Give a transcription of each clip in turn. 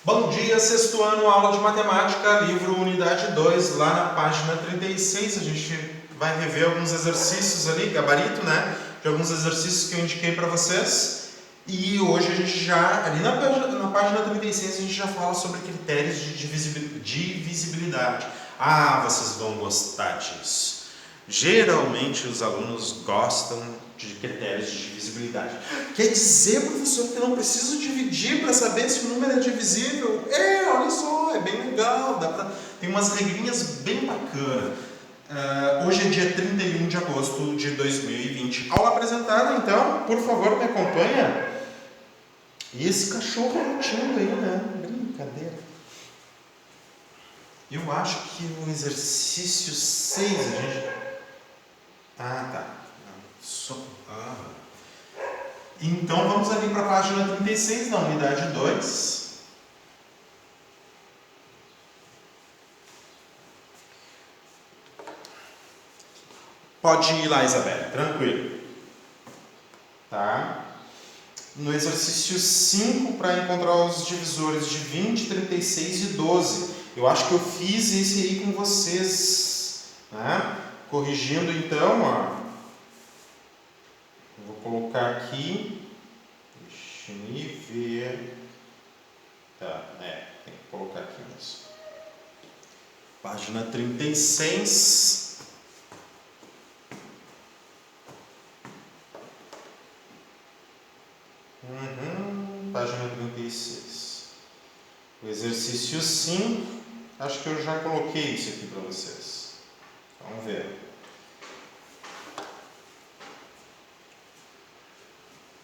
Bom dia, sexto ano, aula de matemática, livro unidade 2, lá na página 36, a gente vai rever alguns exercícios ali, gabarito, né? De alguns exercícios que eu indiquei para vocês. E hoje a gente já, ali na página 36, a gente já fala sobre critérios de divisibilidade. Ah, vocês vão gostar disso. Geralmente os alunos gostam de critérios de divisibilidade. Quer dizer, professor, que eu não preciso dividir para saber se o número é divisível? Olha só, é bem legal, tem umas regrinhas bem bacanas. Hoje é dia 31 de agosto de 2020. Aula apresentada, então, por favor, me acompanha. E esse cachorro latindo aí, né? Brincadeira. Eu acho que o exercício 6 a gente... Ah, tá. Então vamos ali para a página 36 da unidade 2. Pode ir lá, Isabela, tranquilo. Tá? No exercício 5, para encontrar os divisores de 20, 36 e 12. Eu acho que eu fiz esse aí com vocês. Né? Corrigindo então, ó. Vou colocar aqui. Deixa eu ver. Tá, tem que colocar aqui mesmo. Página 36. Página 36. O exercício 5. Acho que eu já coloquei isso aqui para vocês. Vamos ver.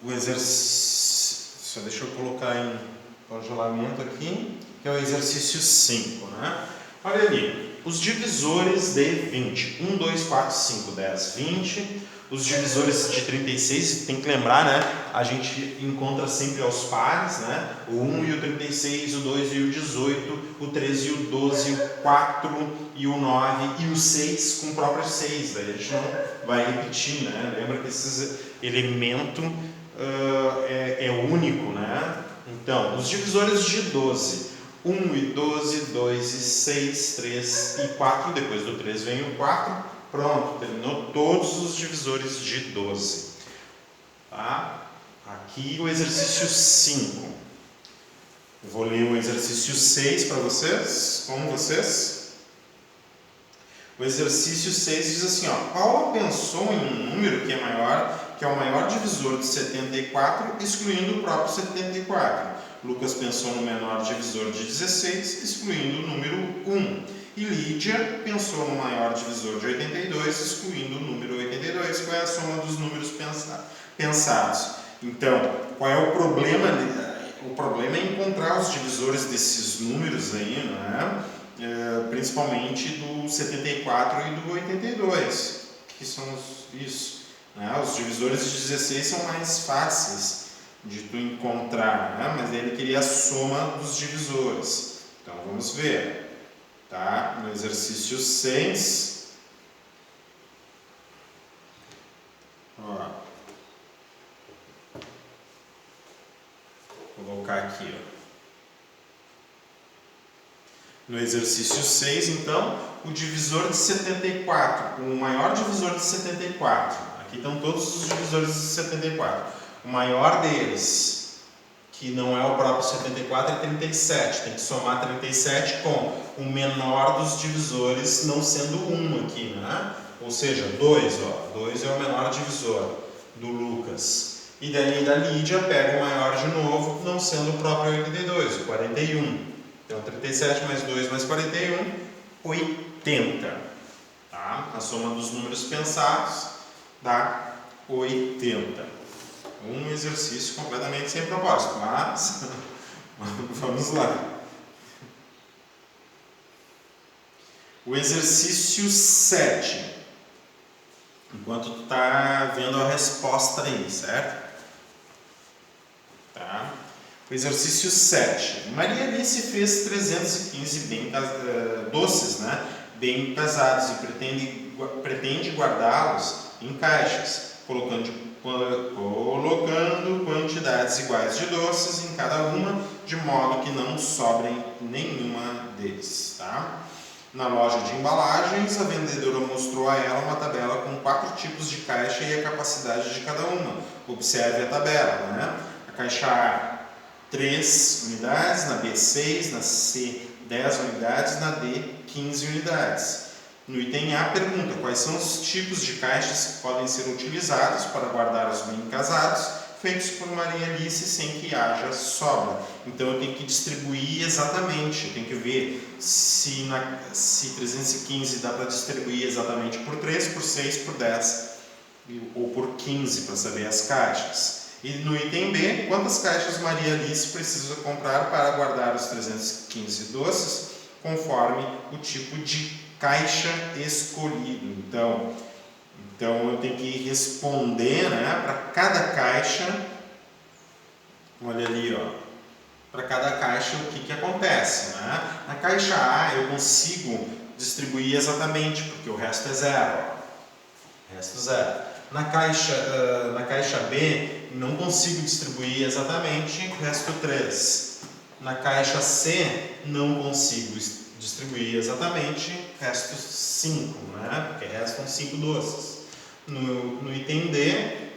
O exercício, deixa eu colocar em congelamento aqui, que é o exercício 5, né? Olha ali, os divisores de 20, 1, 2, 4, 5, 10, 20, os divisores de 36, tem que lembrar, né? A gente encontra sempre aos pares, né? O 1 e o 36, o 2 e o 18, o 13 e o 12, o 4 e o 9 e o 6 com o próprio 6, daí a gente não vai repetir, né? Lembra que esses elementos... é único, né? Então, os divisores de 12, 1 e 12, 2 e 6, 3 e 4, depois do 3 vem o 4, pronto, terminou todos os divisores de 12. Tá? Aqui o exercício 5. Eu vou ler o exercício 6 para vocês, com vocês. O exercício 6 diz assim, ó, Paula pensou em um número que é o maior divisor de 74, excluindo o próprio 74. Lucas pensou no menor divisor de 16, excluindo o número 1. E Lídia pensou no maior divisor de 82, excluindo o número 82. Qual é a soma dos números pensados? Então, qual é o problema? O problema é encontrar os divisores desses números aí, né? Principalmente do 74 e do 82. Que são isso? Os divisores de 16 são mais fáceis de tu encontrar, né? Mas ele queria a soma dos divisores. Então vamos ver. Tá? No exercício 6. Ó. Vou colocar aqui, ó. No exercício 6, então, o divisor de 74, o maior divisor de 74. Aqui estão todos os divisores de 74. O maior deles, que não é o próprio 74, é 37. Tem que somar 37 com o menor dos divisores, não sendo 1 aqui, né? Ou seja, 2, ó. 2 é o menor divisor do Lucas. E daí da Lídia pega o maior de novo, não sendo o próprio 82, o 41. Então, 37 mais 2 mais 41, 80. Tá? A soma dos números pensados dá 80. Um exercício completamente sem propósito, mas vamos lá. O exercício 7. Enquanto tu está vendo a resposta aí, certo? Tá? O exercício 7. Maria Alice fez 315 doces, né? Bem pesados e pretende guardá-los em caixas, colocando colocando quantidades iguais de doces em cada uma, de modo que não sobrem nenhuma deles. Tá? Na loja de embalagens, a vendedora mostrou a ela uma tabela com 4 tipos de caixa e a capacidade de cada uma. Observe a tabela, né? A caixa A, 3 unidades, na B, 6, na C, 10 unidades, na D, 15 unidades. No item A, pergunta quais são os tipos de caixas que podem ser utilizados para guardar os bem casados, feitos por Maria Alice sem que haja sobra. Então eu tenho que distribuir exatamente, eu tenho que ver se 315 dá para distribuir exatamente por 3, por 6, por 10 ou por 15 para saber as caixas. E no item B, quantas caixas Maria Alice precisa comprar para guardar os 315 doces, conforme o tipo de caixa escolhido. Então eu tenho que responder, né, para cada caixa. Olha ali, ó, para cada caixa o que acontece, né? Na caixa A eu consigo distribuir exatamente, porque o resto é zero. Ó. O resto zero. Na caixa B não consigo distribuir exatamente, o resto 3. Na caixa C não consigo distribuir exatamente, resto 5, né? Porque restam 5 doces. No item D,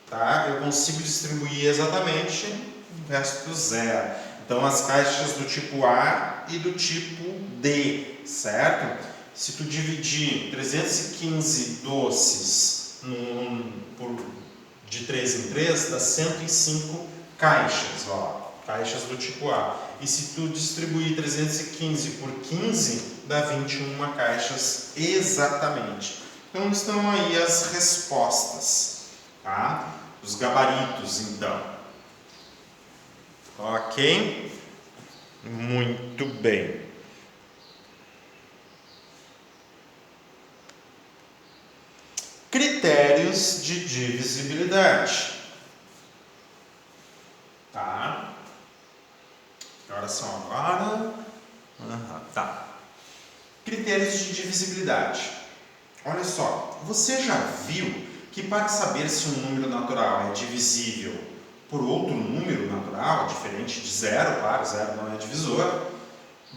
tá? Eu consigo distribuir exatamente, o resto 0. Então as caixas do tipo A e do tipo D, certo? Se tu dividir 315 doces de 3 em 3, dá 105 caixas, ó, caixas do tipo A. E se tu distribuir 315 por 15, dá 21 caixas exatamente. Então estão aí as respostas, tá? Os gabaritos, então. Ok? Muito bem. Critérios de divisibilidade. Tá? Que horas são agora? Tá. Critérios de divisibilidade. Olha só, você já viu que para saber se um número natural é divisível por outro número natural, diferente de zero, claro, zero não é divisor,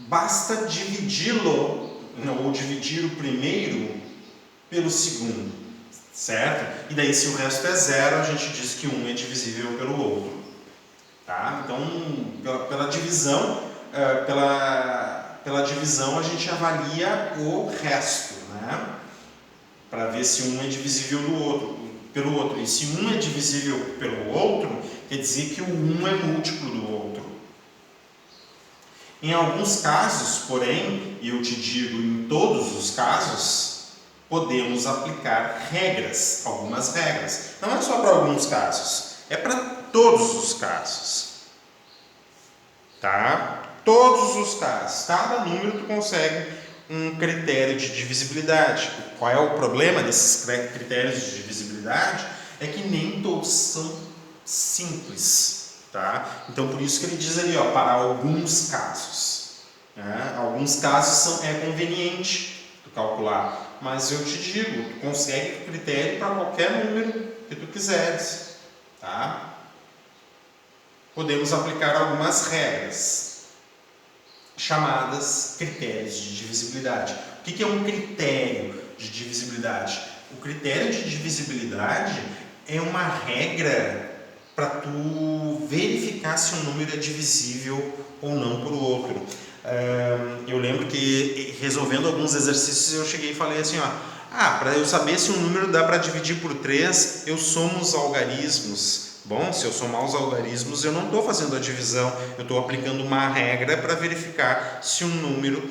basta dividi-lo, ou dividir o primeiro pelo segundo, certo? E daí se o resto é zero, a gente diz que um é divisível pelo outro. Tá? Então, pela divisão a gente avalia o resto, né? Para ver se um é divisível pelo outro. E se um é divisível pelo outro, quer dizer que o um é múltiplo do outro. Em alguns casos, porém, e eu te digo em todos os casos, podemos aplicar regras, algumas regras. Não é só para alguns casos, é para todos os casos. Tá? Todos os casos. Cada número tu consegue um critério de divisibilidade. Qual é o problema desses critérios de divisibilidade? É que nem todos são simples, tá? Então por isso que ele diz ali, ó, para alguns casos, né? Alguns casos é conveniente tu calcular, mas eu te digo, tu consegue critério para qualquer número que tu quiseres, tá? Podemos aplicar algumas regras chamadas critérios de divisibilidade. O que é um critério de divisibilidade? O critério de divisibilidade é uma regra para tu verificar se um número é divisível ou não por outro. Eu lembro que resolvendo alguns exercícios eu cheguei e falei assim, ó, para eu saber se um número dá para dividir por 3, eu somo os algarismos. Bom, se eu somar os algarismos, eu não estou fazendo a divisão, eu estou aplicando uma regra para verificar se um número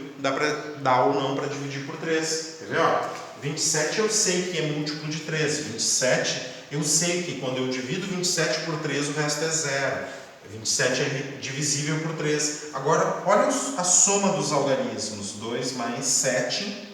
dá ou não para dividir por 3. Quer ver? Ó, 27 eu sei que é múltiplo de 13. 27 eu sei que quando eu divido 27 por 3, o resto é 0. 27 é divisível por 3. Agora, olha a soma dos algarismos. 2 mais 7.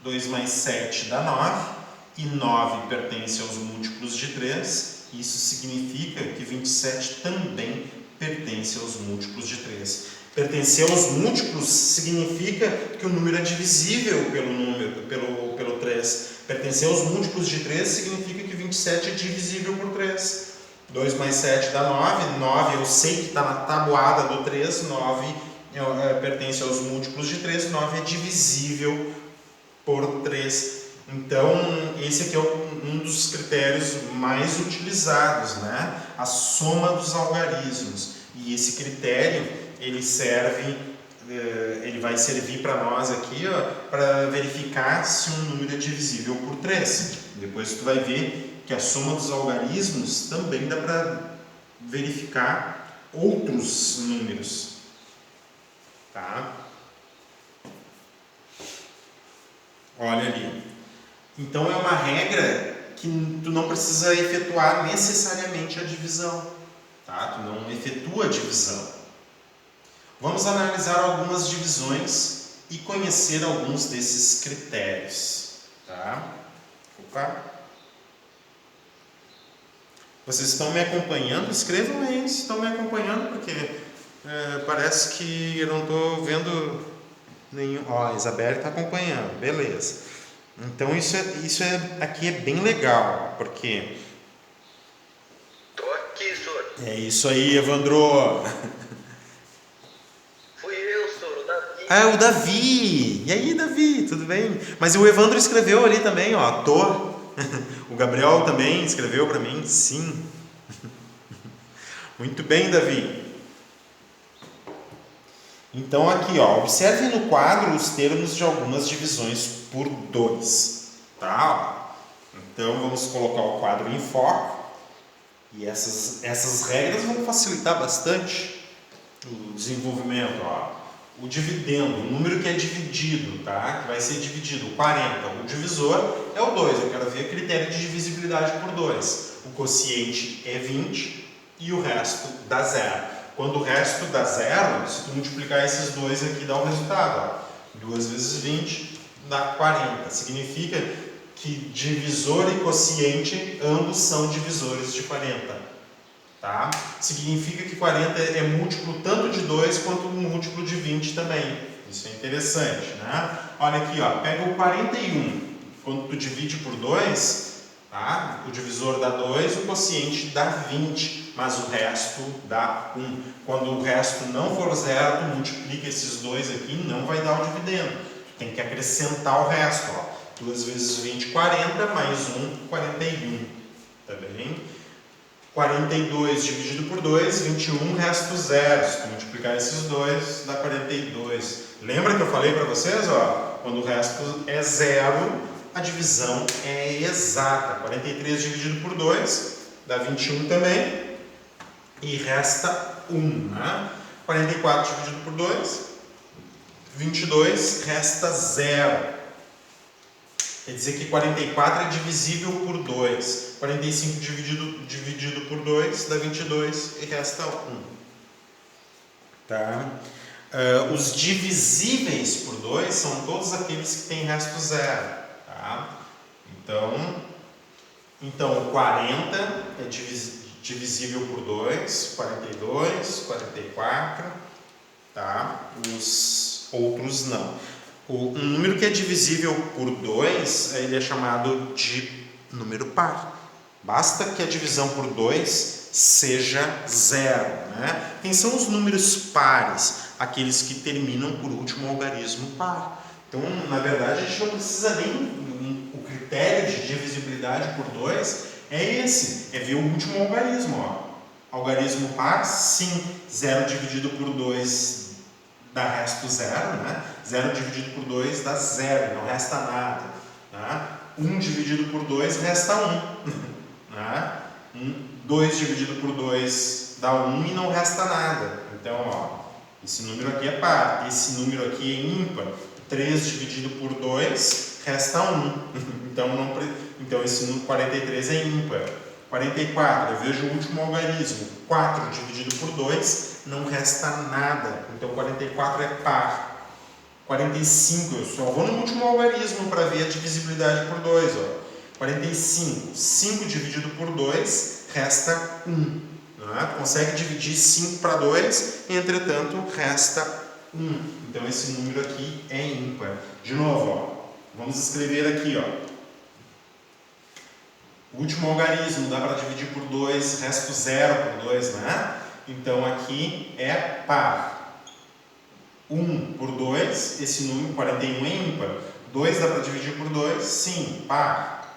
2 mais 7 dá 9. E 9 pertence aos múltiplos de 3, isso significa que 27 também pertence aos múltiplos de 3. Pertencer aos múltiplos significa que o número é divisível pelo 3 pertencer aos múltiplos de 3, significa que 27 é divisível por 3. 2 mais 7 dá 9. 9 eu sei que está na tabuada do 3. 9 pertence aos múltiplos de 3. 9 é divisível por 3. Então, esse aqui é um dos critérios mais utilizados, né? A soma dos algarismos. E esse critério, ele vai servir para nós aqui, para verificar se um número é divisível por 3. Depois tu vai ver que a soma dos algarismos também dá para verificar outros números. Tá? Olha ali. Então é uma regra que tu não precisa efetuar necessariamente a divisão, tá? Tu não efetua a divisão. Vamos analisar algumas divisões e conhecer alguns desses critérios, tá? Opa. Vocês estão me acompanhando? Escrevam aí se estão me acompanhando, porque parece que eu não estou vendo nenhum. Ó, a Isabelle está acompanhando, beleza. Então isso aqui é bem legal, porque... Tô aqui, senhor. É isso aí, Evandro. Fui eu, senhor, o Davi. Ah, o Davi. E aí, Davi, tudo bem? Mas o Evandro escreveu ali também, ó, tô. O Gabriel também escreveu para mim, sim. Muito bem, Davi. Então aqui, ó, observe no quadro os termos de algumas divisões por 2, tá? Então vamos colocar o quadro em foco e essas regras vão facilitar bastante o desenvolvimento, ó. O dividendo, o número que é dividido, tá? Que vai ser dividido, 40. O divisor é o 2, eu quero ver o critério de divisibilidade por 2. O quociente é 20 e o resto dá 0. Quando o resto dá 0, se tu multiplicar esses dois aqui, dá o resultado. Ó. 2 vezes 20 dá 40. Significa que divisor e quociente, ambos são divisores de 40. Tá? Significa que 40 é múltiplo tanto de 2 quanto múltiplo de 20 também. Isso é interessante, né? Olha aqui, ó, pega o 41. Quando tu divide por 2, tá? O divisor dá 2, o quociente dá 20, mas o resto dá 1. Quando o resto não for 0, tu multiplica esses dois aqui, não vai dar o dividendo. Tu tem que acrescentar o resto, ó. 2 vezes 20, 40, mais 1, 41. Tá bem? 42 dividido por 2, 21, resto 0. Se tu multiplicar esses dois, dá 42. Lembra que eu falei para vocês, ó? Quando o resto é 0, a divisão é exata. 43 dividido por 2 dá 21 também e resta 1, né? 44 dividido por 2, 22, resta 0. Quer dizer que 44 é divisível por 2. 45 dividido por 2 dá 22 e resta 1. Tá? Os divisíveis por 2 são todos aqueles que têm resto 0. Tá? Então 40 é divisível por 2, 42, 44, tá? Os outros não. Um número que é divisível por 2, ele é chamado de número par. Basta que a divisão por 2 seja 0, né? Quem são os números pares? Aqueles que terminam por último algarismo par. Então, na verdade, a gente não precisa nem... O critério de divisibilidade por 2 é esse, é ver o último algarismo, ó. Algarismo par, sim, 0 dividido por 2 dá resto 0, né? 0 dividido por 2 dá 0, não resta nada. Né? 1 dividido por 2 resta 1. Né? 2 dividido por 2 dá 1 e não resta nada. Então, ó, esse número aqui é par, esse número aqui é ímpar. 3 dividido por 2 resta 1. Então esse número 43 é ímpar. 44, eu vejo o último algarismo. 4 dividido por 2 não resta nada. Então 44 é par. 45, eu só vou no último algarismo para ver a divisibilidade por 2. Ó. 45, 5 dividido por 2 resta 1. Né? Consegue dividir 5 para 2, entretanto resta 1. Então esse número aqui é ímpar. De novo, ó. Vamos escrever aqui, ó. O último algarismo dá para dividir por 2, resto 0 por 2, né? Então aqui é par. 1 por 2, esse número 41 é ímpar. 2 dá para dividir por 2, sim, par.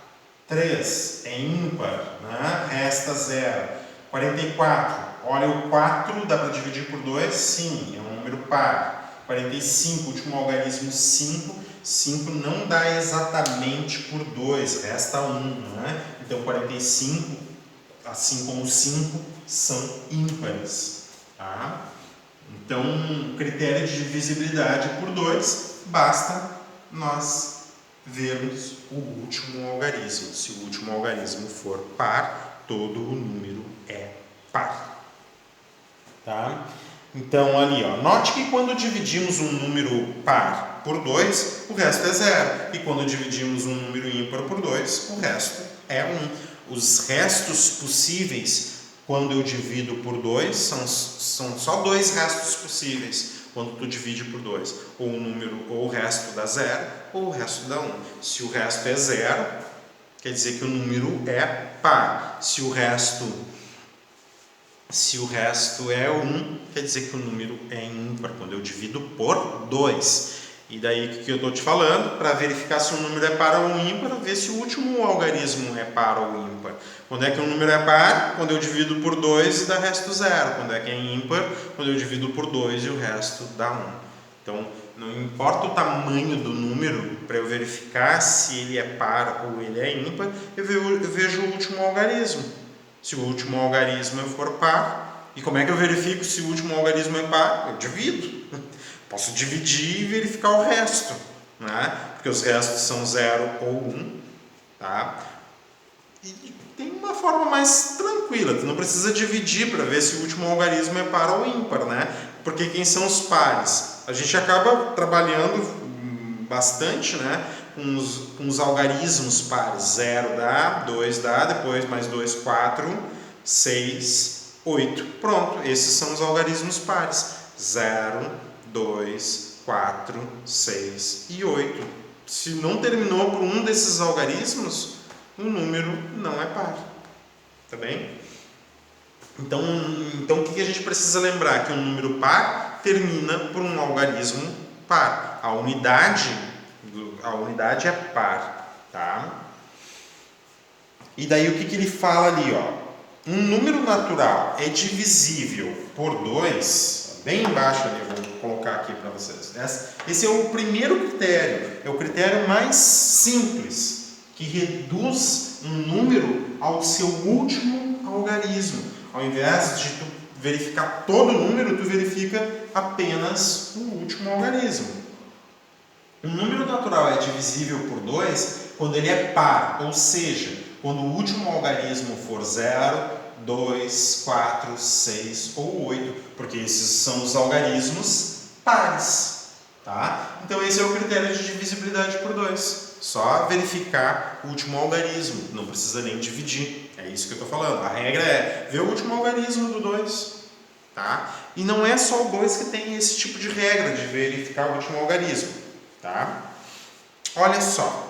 3 é ímpar, né? Resta 0. 44, olha o 4 dá para dividir por 2, sim, é um número par. 45, último algarismo 5. 5 não dá exatamente por 2, resta 1, né? Então 45, assim como 5, são ímpares, tá? Então, o critério de divisibilidade por 2, basta nós vermos o último algarismo. Se o último algarismo for par, todo o número é par. Tá? Então, ali, ó, note que quando dividimos um número par por 2, o resto é 0. E quando dividimos um número ímpar por 2, o resto é 1. Os restos possíveis, quando eu divido por 2, são só 2 restos possíveis. Quando tu divide por 2, ou o número, ou o resto dá 0, ou o resto dá 1. Se o resto é 0, quer dizer que o número é par. Se o resto é 1, quer dizer que o número é ímpar, quando eu divido por 2. E daí o que eu estou te falando? Para verificar se o número é par ou ímpar, ver se o último algarismo é par ou ímpar. Quando é que o número é par? Quando eu divido por 2 e dá resto 0. Quando é que é ímpar? Quando eu divido por 2 e o resto dá 1. Então, não importa o tamanho do número, para eu verificar se ele é par ou ele é ímpar, eu vejo o último algarismo. Se o último algarismo for par, e como é que eu verifico se o último algarismo é par? Eu divido. Posso dividir e verificar o resto, né? Porque os restos são 0 ou 1, tá? E tem uma forma mais tranquila, tu não precisa dividir para ver se o último algarismo é par ou ímpar, né? Porque quem são os pares? A gente acaba trabalhando bastante, né? Com os algarismos pares. 0 dá, 2 dá, depois mais 2, 4, 6, 8. Pronto, esses são os algarismos pares. 0, 2, 4, 6 e 8. Se não terminou por um desses algarismos, o número não é par. Tá bem? Então o que a gente precisa lembrar? Que um número par termina por um algarismo par. A unidade é par, tá? E daí o que ele fala ali, ó? Um número natural é divisível por 2, bem embaixo ali, eu vou colocar aqui para vocês. Esse é o primeiro critério, é o critério mais simples, que reduz um número ao seu último algarismo. Ao invés de tu verificar todo o número, tu verifica apenas o último algarismo. Um número natural é divisível por 2 quando ele é par, ou seja, quando o último algarismo for 0, 2, 4, 6 ou 8, porque esses são os algarismos pares, tá? Então esse é o critério de divisibilidade por 2. Só verificar o último algarismo, não precisa nem dividir. É isso que eu estou falando. A regra é ver o último algarismo do 2, tá? E não é só o 2 que tem esse tipo de regra de verificar o último algarismo, tá? Olha só.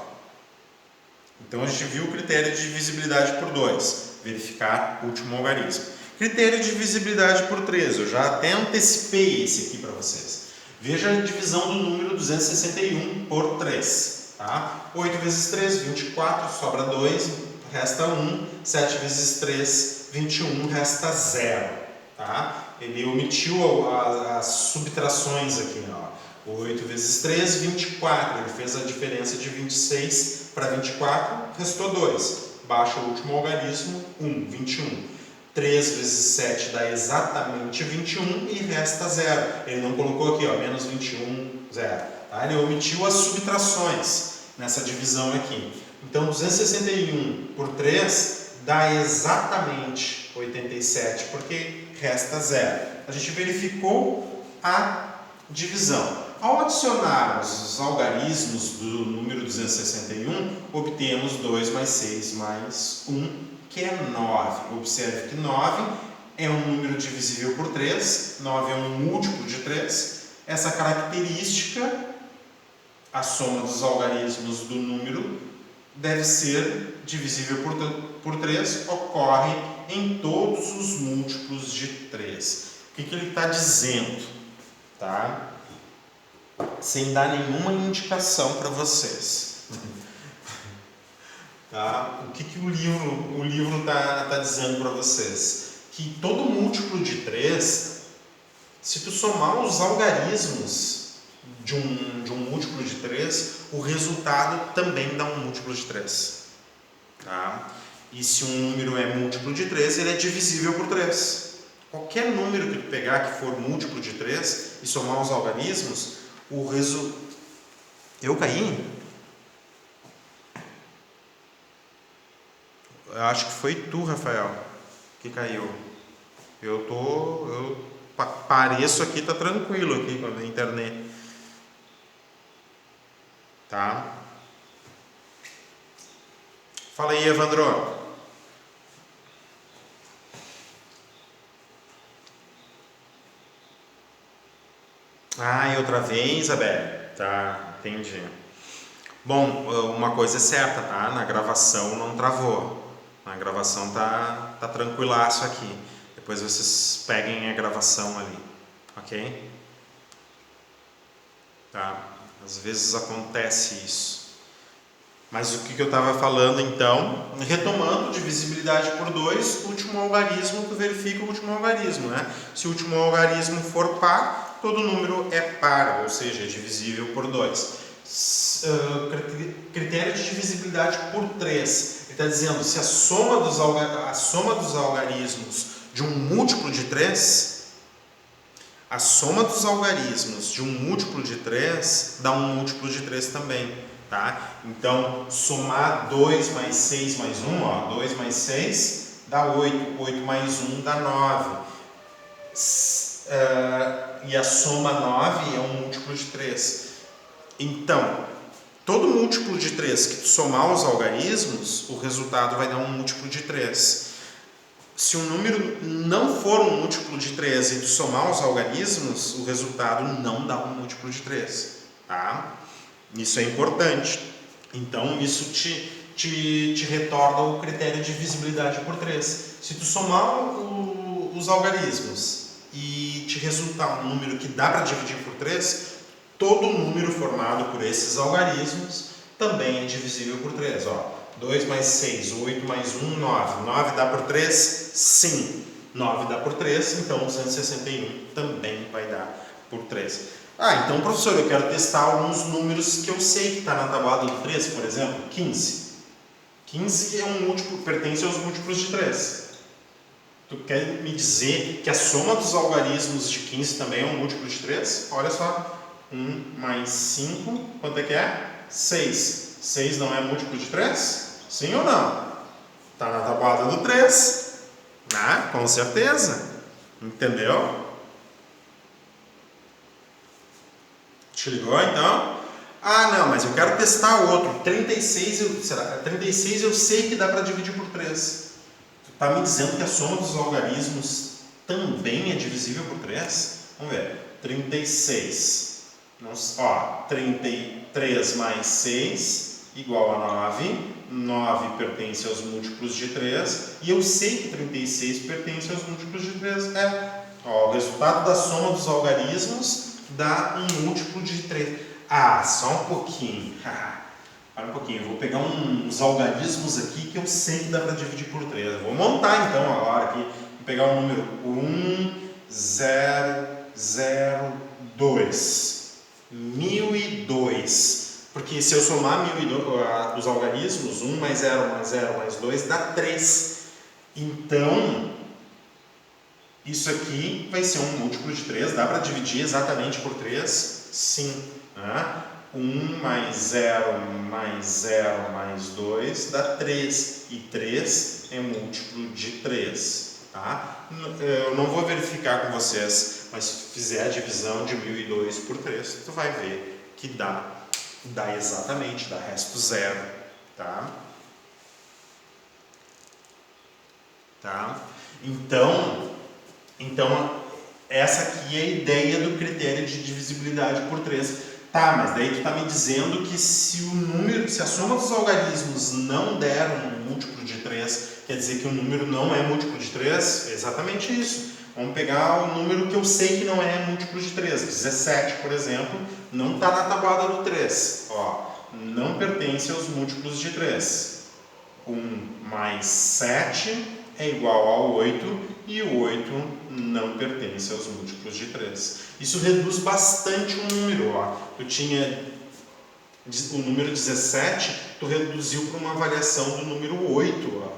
Então a gente viu o critério de divisibilidade por 2, verificar o último algarismo. Critério de divisibilidade por 3, eu já até antecipei esse aqui para vocês. Veja a divisão do número 261 por 3. Tá? 8 vezes 3, 24, sobra 2, resta 1. 7 vezes 3, 21, resta 0. Tá? Ele omitiu as subtrações aqui. Ó. 8 vezes 3, 24. Ele fez a diferença de 26 para 24, restou 2. Baixa o último algarismo, 1, 21. 3 vezes 7 dá exatamente 21 e resta 0. Ele não colocou aqui, ó, menos 21, 0. Tá? Ele omitiu as subtrações nessa divisão aqui. Então, 261 por 3 dá exatamente 87, porque resta 0. A gente verificou a divisão. Ao adicionar os algarismos do número 261, obtemos 2 mais 6 mais 1, que é 9. Observe que 9 é um número divisível por 3, 9 é um múltiplo de 3. Essa característica a soma dos algarismos do número deve ser divisível por 3, ocorre em todos os múltiplos de 3. O que ele está dizendo? Tá? Sem dar nenhuma indicação para vocês. Tá? O que o livro tá dizendo para vocês? Que todo múltiplo de 3, se tu somar os algarismos de um múltiplo de 3, o resultado também dá um múltiplo de 3. Tá? E se um número é múltiplo de 3, ele é divisível por 3. Qualquer número que tu pegar que for múltiplo de 3 e somar os algarismos, o resultado... Eu caí? Eu acho que foi tu, Rafael, que caiu. Eu pareço aqui, tá tranquilo aqui com a internet. Tá? Fala aí, Evandro. Ah, e outra vez, Isabel? Tá, entendi. Bom, uma coisa é certa, tá? Na gravação não travou. Na gravação tá tranquilaço aqui. Depois vocês peguem a gravação ali, ok? Tá? Às vezes acontece isso. Mas o que eu estava falando então? Retomando, divisibilidade por 2, último algarismo, tu verifica o último algarismo, né? Se o último algarismo for par, todo número é par, ou seja, é divisível por 2. Critério de divisibilidade por 3. Ele está dizendo, se a soma dos algarismos de um múltiplo de 3, a soma dos algarismos de um múltiplo de 3 dá um múltiplo de 3 também. Tá? Então, somar 2 mais 6 mais 1, ó, 2 mais 6 dá 8, 8 mais 1 dá 9. E a soma 9 é um múltiplo de 3. Então, todo múltiplo de 3 que tu somar os algarismos, o resultado vai dar um múltiplo de 3. Se um número não for um múltiplo de 3 e tu somar os algarismos, o resultado não dá um múltiplo de 3. Tá? Isso é importante. Então, isso te retorna o critério de divisibilidade por 3. Se tu somar os algarismos e te resultar um número que dá para dividir por 3, todo número formado por esses algarismos também é divisível por 3. Ó, 2 mais 6, 8 mais 1, 9. 9 dá por 3? Sim. 9 dá por 3, então 261 também vai dar por 3. Ah, então, professor, eu quero testar alguns números que eu sei que está na tabuada do 3, por exemplo, 15. 15 é um múltiplo, pertence aos múltiplos de 3. Tu quer me dizer que a soma dos algarismos de 15 também é um múltiplo de 3? Olha só, 1 mais 5, quanto é que é? 6. 6 não é múltiplo de 3? Sim ou não? Está na tabuada do 3. Ah, com certeza. Entendeu? Te ligou então? Ah, não, mas eu quero testar outro. 36 eu sei que dá para dividir por 3. Tu está me dizendo que a soma dos algarismos também é divisível por 3? Vamos ver. 36. 33 mais 6 igual a 9. 9 pertence aos múltiplos de 3. E eu sei que 36 pertence aos múltiplos de 3. O resultado da soma dos algarismos dá um múltiplo de 3. Ah, só um pouquinho. Para um pouquinho. Eu vou pegar uns algarismos aqui que eu sei que dá para dividir por 3. Eu vou montar então agora aqui. Vou pegar o número 1002. 1002. Porque se eu somar 1002, os algarismos, 1 mais 0 mais 0 mais 2 dá 3. Então, isso aqui vai ser um múltiplo de 3. Dá para dividir exatamente por 3? Sim. 1 mais 0 mais 0 mais 2 dá 3. E 3 é múltiplo de 3. Tá? Eu não vou verificar com vocês, mas se fizer a divisão de 1002 por 3, tu vai ver que dá exatamente, dá resto 0. Tá? Tá? Então, essa aqui é a ideia do critério de divisibilidade por 3. Tá, mas daí tu tá me dizendo que se a soma dos algarismos não der um múltiplo de 3, quer dizer que o número não é múltiplo de 3? É exatamente isso. Vamos pegar o número que eu sei que não é múltiplo de 3. 17, por exemplo, não está na tabuada do 3. Ó, não pertence aos múltiplos de 3. 1 mais 7 é igual a 8 e o 8 não pertence aos múltiplos de 3. Isso reduz bastante o número. Ó. Tu tinha o número 17, tu reduziu para uma variação do número 8. Ó.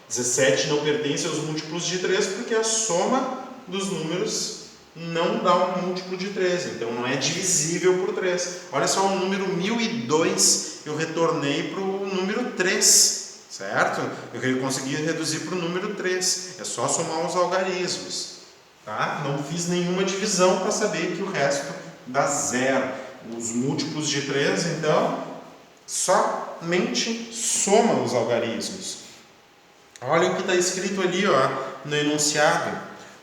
17 não pertence aos múltiplos de 3 porque a soma dos números não dá um múltiplo de 3, então não é divisível por 3. Olha só, o número 1002 eu retornei para o número 3. Certo? Eu consegui reduzir para o número 3. É só somar os algarismos. Tá? Não fiz nenhuma divisão para saber que o resto dá zero. Os múltiplos de 3, então, somente soma os algarismos. Olha o que está escrito ali, ó, no enunciado.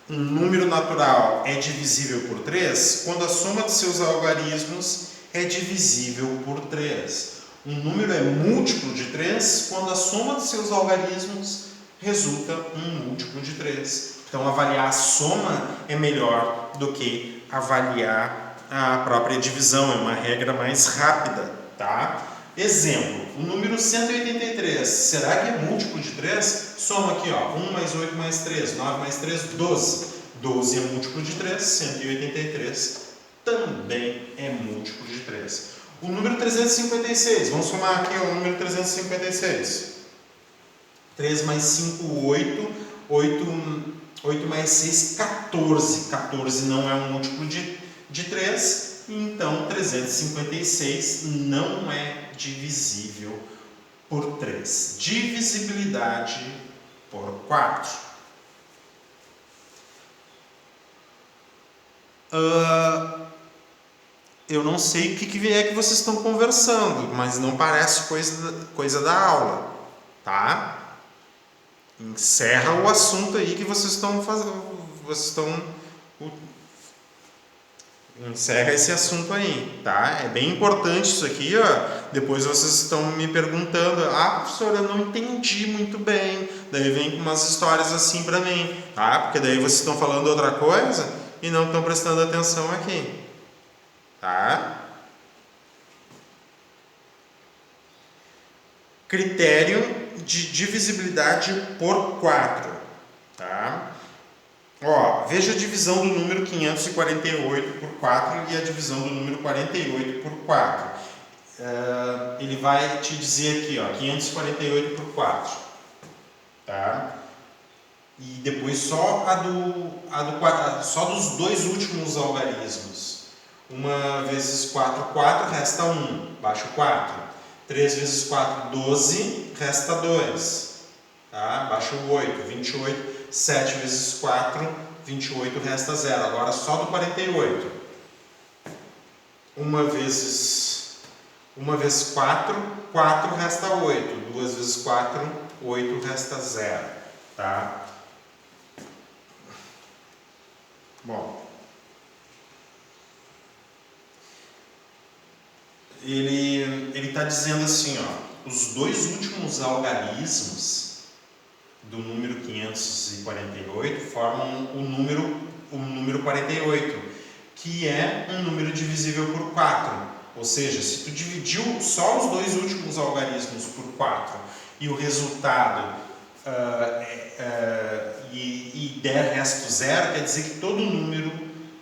Um número natural é divisível por 3 quando a soma de seus algarismos é divisível por 3. Um número é múltiplo de 3 quando a soma de seus algarismos resulta um múltiplo de 3. Então, avaliar a soma é melhor do que avaliar a própria divisão. É uma regra mais rápida, tá? Exemplo, o número 183. Será que é múltiplo de 3? Soma aqui, ó. 1 mais 8 mais 3. 9 mais 3, 12. 12 é múltiplo de 3. 183 também é múltiplo de 3. O número 356, vamos somar aqui o número 356. 3 mais 5, 8. 8 mais 6, 14. 14 não é um múltiplo de 3, então 356 não é divisível por 3. Divisibilidade por 4. Eu não sei o que é que vocês estão conversando, mas não parece coisa da aula, tá? Encerra o assunto aí que vocês estão fazendo. Encerra esse assunto aí, tá? É bem importante isso aqui, ó. Depois vocês estão me perguntando, professor, eu não entendi muito bem. Daí vem com umas histórias assim pra mim, tá? Porque daí vocês estão falando outra coisa e não estão prestando atenção aqui. Tá? Critério de divisibilidade por 4. Tá? Ó, veja a divisão do número 548 por 4 e a divisão do número 48 por 4. Ele vai te dizer aqui, ó, 548 por 4. Tá? E depois só só dos dois últimos algarismos. 1 vezes 4, 4, resta 1, baixa o 4. 3 vezes 4, 12, resta 2. Tá? Baixa o 8, 28. 7 vezes 4, 28, resta 0. Agora só do 48. 1 vezes 4, 4 resta 8. 2 vezes 4, 8 resta 0. Tá? Bom. Ele está dizendo assim, ó, os dois últimos algarismos do número 548 formam o número 48, que é um número divisível por 4. Ou seja, se tu dividiu só os dois últimos algarismos por 4 e o resultado e der resto 0, quer dizer que todo número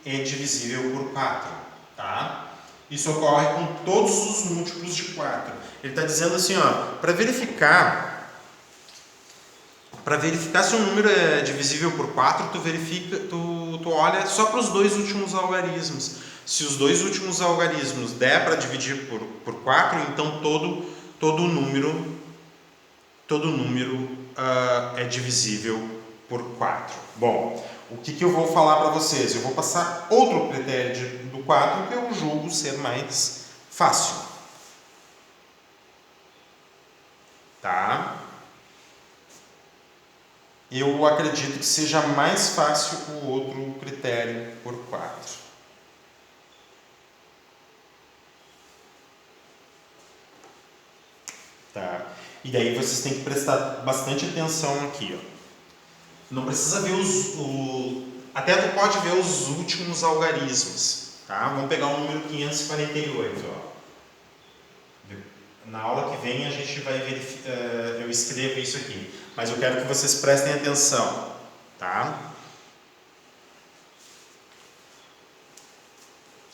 é divisível por 4. Tá? Isso ocorre com todos os múltiplos de 4. Ele está dizendo assim, ó, para verificar se um número é divisível por 4, tu olha só para os dois últimos algarismos. Se os dois últimos algarismos der para dividir por 4, então todo número é divisível por 4. Bom, o que eu vou falar para vocês? Eu vou passar outro critério do 4 que eu julgo ser mais fácil. Tá? Eu acredito que seja mais fácil o outro critério por 4. E daí vocês têm que prestar bastante atenção aqui, ó. Não precisa ver até tu pode ver os últimos algarismos, tá? Vamos pegar o número 548, ó. Na aula que vem a gente vai verificar, eu escrevo isso aqui, mas eu quero que vocês prestem atenção, tá?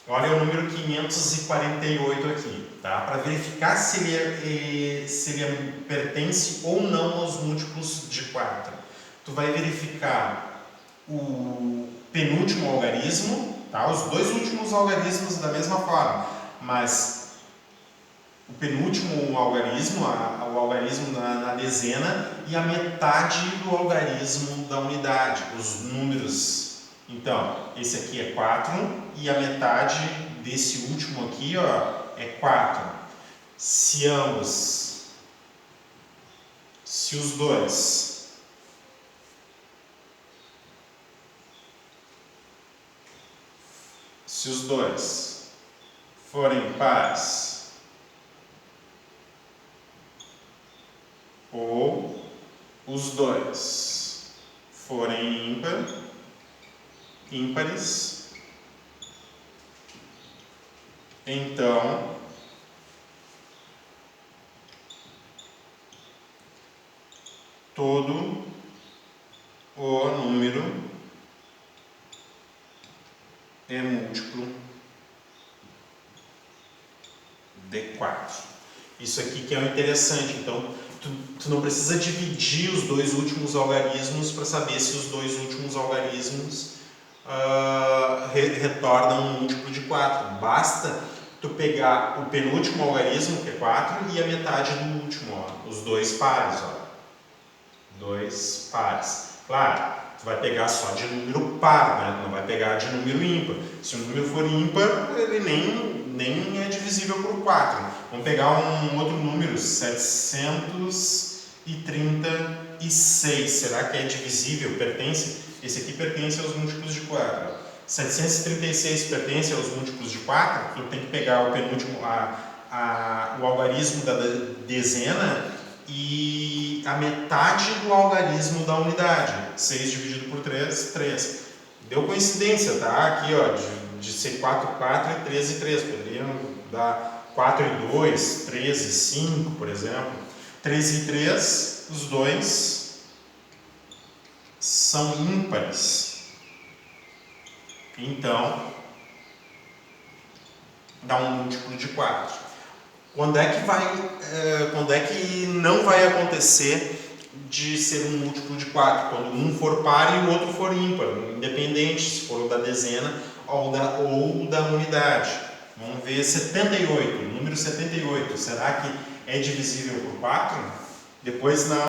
Olha o número 548 aqui, tá? Para verificar se ele pertence ou não aos múltiplos de 4. Tu vai verificar o penúltimo algarismo, tá? Os dois últimos algarismos da mesma forma, mas o penúltimo algarismo, o algarismo na dezena e a metade do algarismo da unidade, os números. Então, esse aqui é 4 e a metade desse último aqui, ó, é 4. Se os dois forem pares ou os dois forem ímpares, então todo o número é múltiplo de 4. Isso aqui que é o interessante. Então, tu não precisa dividir os dois últimos algarismos para saber se os dois últimos algarismos retornam um múltiplo de 4. Basta tu pegar o penúltimo algarismo, que é 4, e a metade do último, ó, os dois pares. Ó. Dois pares. Claro, tu vai pegar só de número par, né? Não vai pegar de número ímpar. Se o número for ímpar, ele nem é divisível por 4. Vamos pegar um outro número, 736. Será que é divisível? Pertence? Esse aqui pertence aos múltiplos de 4. 736 pertence aos múltiplos de 4. Tu tem que pegar o penúltimo, o algarismo da dezena e a metade do algarismo da unidade. 6 dividido por 3, 3. Deu coincidência, tá? Aqui, ó, de ser 4, 4 e 13, 3. Poderiam dar 4 e 2, 13 e 5, por exemplo. 13 e 3, os dois são ímpares. Então, dá um múltiplo de 4. Quando é que não vai acontecer de ser um múltiplo de 4? Quando um for par e o outro for ímpar, independente se for da dezena ou da unidade. Vamos ver 78, número 78. Será que é divisível por 4? Depois